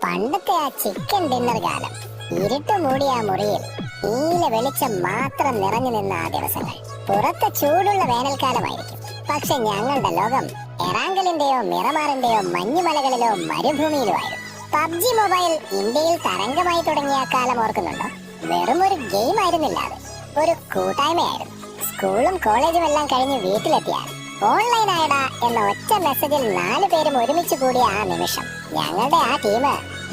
പണ്ടത്തെ ആ chicken dinner കാലം, ഇരുട്ട് മൂടിയ ആ മുറിയിൽ നീല വെളിച്ചം മാത്രം നിറഞ്ഞു നിന്ന ആ ദിവസങ്ങൾ. പുറത്ത് ചൂടുള്ള വേനൽക്കാലമായിരിക്കും, പക്ഷെ ഞങ്ങളുടെ ലോകം എറാങ്കലിന്റെയോ മിറമാറിന്റെയോ മഞ്ഞുമലകളിലോ മരുഭൂമിയിലോ ആയിരുന്നു. പബ്ജി മൊബൈൽ ഇന്ത്യയിൽ തരംഗമായി തുടങ്ങിയ ആ കാലം ഓർക്കുന്നുണ്ടോ? വെറും ഒരു ഗെയിം ആയിരുന്നില്ല, അത് ഒരു കൂട്ടായ്മയായിരുന്നു. സ്കൂളും കോളേജും എല്ലാം കഴിഞ്ഞ് വീട്ടിലെത്തിയാൽ ഓൺലൈൻ ആയടാ എന്ന ഒറ്റ മെസ്സേജിൽ 4 പേരും ഒരുമിച്ച് കൂടിയ ആ നിമിഷം, ഞങ്ങളുടെ ആ ടീം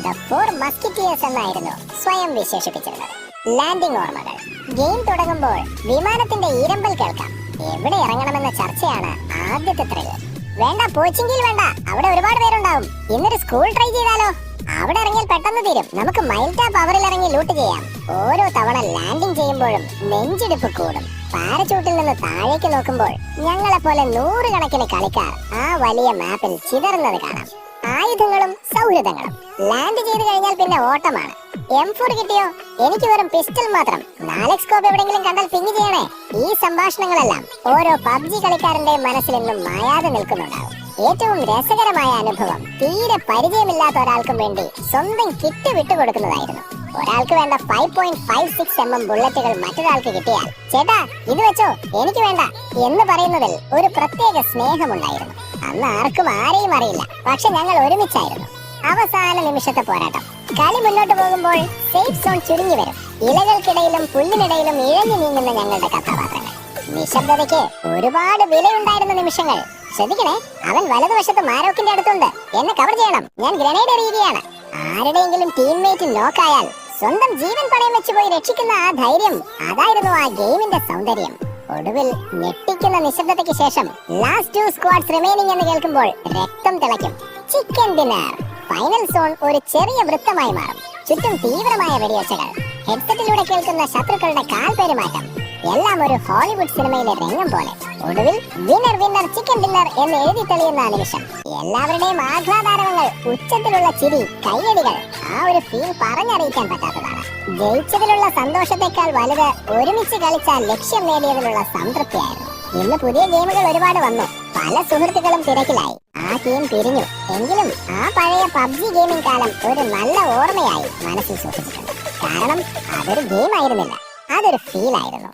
ദ 4 മസ്കിറ്റിയേഴ്സ് എന്നായിരുന്നു സ്വയം വിശേഷിപ്പിച്ചിരുന്നത്. ലാൻഡിംഗ് ഓർമ്മകൾ. ഗെയിം തുടങ്ങുമ്പോൾ വിമാനത്തിന്റെ ഈരമ്പൽ കേൾക്കാം. എവിടെ ഇറങ്ങണമെന്ന ചർച്ചയാണ് ആദ്യത്തെ ത്രില്ല്. വേണ്ട, പോച്ചിങ്കിൽ വേണ്ട, അവിടെ ഒരുപാട് പേരുണ്ടാവും. ഇന്നൊരു സ്കൂൾ ട്രൈ ചെയ്താലോ? അവിടെ ഇറങ്ങിയാൽ പെട്ടെന്ന് തീരും, നമുക്ക് മൈൽ ടാപ്പ് അവറിൽ ഇറങ്ങി ലൂട്ട് ചെയ്യാം. ഓരോ തവണ ലാൻഡിംഗ് ചെയ്യുമ്പോഴും നെഞ്ചിടിപ്പ് കൂടും. പാരച്ചൂട്ടിൽ നിന്ന് താഴേക്ക് നോക്കുമ്പോൾ ഞങ്ങളെ പോലെ 100 കണക്കിന് കളിക്കാർ ആ വലിയ മാപ്പിൽ ചിതറുന്നത് കാണാം. ആയുധങ്ങളും സൗഹൃദങ്ങളും. ലാൻഡ് ചെയ്ത് കഴിഞ്ഞാൽ പിന്നെ ഓട്ടമാണ്. M4 കിട്ടിയോ? എനിക്ക് വെറും പിസ്റ്റൽ മാത്രം. 4x സ്കോപ്പ് എവിടെങ്കിലും കണ്ടാൽ പിങ് ചെയ്യണേ. ഈ സംഭാഷണങ്ങളെല്ലാം ഓരോ പബ്ജി കളിക്കാരന്റെയും മനസ്സിൽ എന്നും മായാതെ നിൽക്കുന്നുണ്ടാവും. ഏറ്റവും രസകരമായ അനുഭവം തീരെ പരിചയമില്ലാത്ത ഒരാൾക്കും വേണ്ടി സ്വന്തം കിറ്റ് വിട്ടുകൊടുക്കുന്നതായിരുന്നു. ഒരാൾക്ക് വേണ്ട 5.56 mm ബുള്ളറ്റുകൾ മറ്റൊരാൾക്ക് കിട്ടിയാൽ, ചേട്ടാ ഇത് വെച്ചോ, എനിക്ക് വേണ്ട എന്ന് പറയുന്നതിൽ ഒരു പ്രത്യേക സ്നേഹമുണ്ടായിരുന്നു. അന്ന് ആർക്കും ആരെയും അറിയില്ല, പക്ഷെ ഞങ്ങൾ ഒരുമിച്ചായിരുന്നു. അവസാന നിമിഷത്തെ പോരാട്ടം. കളി മുന്നോട്ട് പോകുമ്പോൾ സേഫ് സോൺ ചുരുങ്ങി വരും. ഇലകൾക്കിടയിലും പുല്ലിനിടയിലും ഇഴഞ്ഞു നീങ്ങുന്ന ഞങ്ങളുടെ കഥാപാത്രങ്ങൾ. നിശബ്ദതയ്ക്ക് ഒരുപാട് വിലയുണ്ടായിരുന്ന നിമിഷങ്ങൾ. ശ്രദ്ധിക്കണേ, അവൻ വലതുവശത്ത് മാരോക്കിന്റെ അടുത്തുണ്ട്. എന്നെ കവർ ചെയ്യണം, ഞാൻ ഗ്രനേഡ് എറിയുകയാണ്. ആരുടെയെങ്കിലും ടീംമേറ്റ് നോക്കായാൽ സ്വന്തം ജീവൻ പണയം വെച്ച് പോയി രക്ഷിക്കുന്ന ആ ധൈര്യം, അതായിരുന്നു ആ ഗെയിമിന്റെ സൗന്ദര്യം. ഒടുവിൽ ഞെട്ടിക്കുന്ന നിശബ്ദതയ്ക്ക് ശേഷം ലാസ്റ്റ് 2 സ്ക്വാഡ്സ് റിമൈനിങ് എന്ന് കേൾക്കുമ്പോൾ രക്തം തിളയ്ക്കും. Chicken dinner. ഫൈനൽ സോൺ ഒരു ചെറിയ വൃത്തമായി മാറും. ചുറ്റും തീവ്രമായ വെടിയൊച്ചകൾ. ഹെഡ്സെറ്റിലൂടെ കേൾക്കുന്ന ശത്രുക്കളുടെ കാൽപെരുമാറ്റം. എല്ലാം ഒരു ഹോളിവുഡ് സിനിമയിലെ രംഗം പോലെ. ഒടുവിൽ വിന്നർ വിന്നർ ചിക്കൻ ഡിന്നർ എന്ന് എഴുതി തെളിയുന്ന നിമിഷം എല്ലാവരുടെയും ആഹ്ലാദാരവങ്ങൾ, ഉച്ചത്തിലുള്ള ചിരി, കയ്യടികൾ. ആ ഒരു ഫീൽ പറഞ്ഞറിയിക്കാൻ പറ്റാത്തതാണ്. ജയിച്ചതിലുള്ള സന്തോഷത്തെക്കാൾ വലുത് ഒരുമിച്ച് കളിച്ച ലക്ഷ്യം നേടിയതിലുള്ള സംതൃപ്തിയായിരുന്നു. ഇന്ന് പുതിയ ഗെയിമുകൾ ഒരുപാട് വന്നു. പല സുഹൃത്തുക്കളും തിരക്കിലായി. ആ ടീം പിരിഞ്ഞു. എങ്കിലും ആ പഴയ പബ്ജി ഗെയിമിംഗ് കാലം ഒരു നല്ല ഓർമ്മയായി മനസ്സിൽ സൂക്ഷിച്ചിട്ടുണ്ട്. കാരണം അതൊരു ഗെയിം ആയിരുന്നില്ല, അതൊരു ഫീൽ ആയിരുന്നു.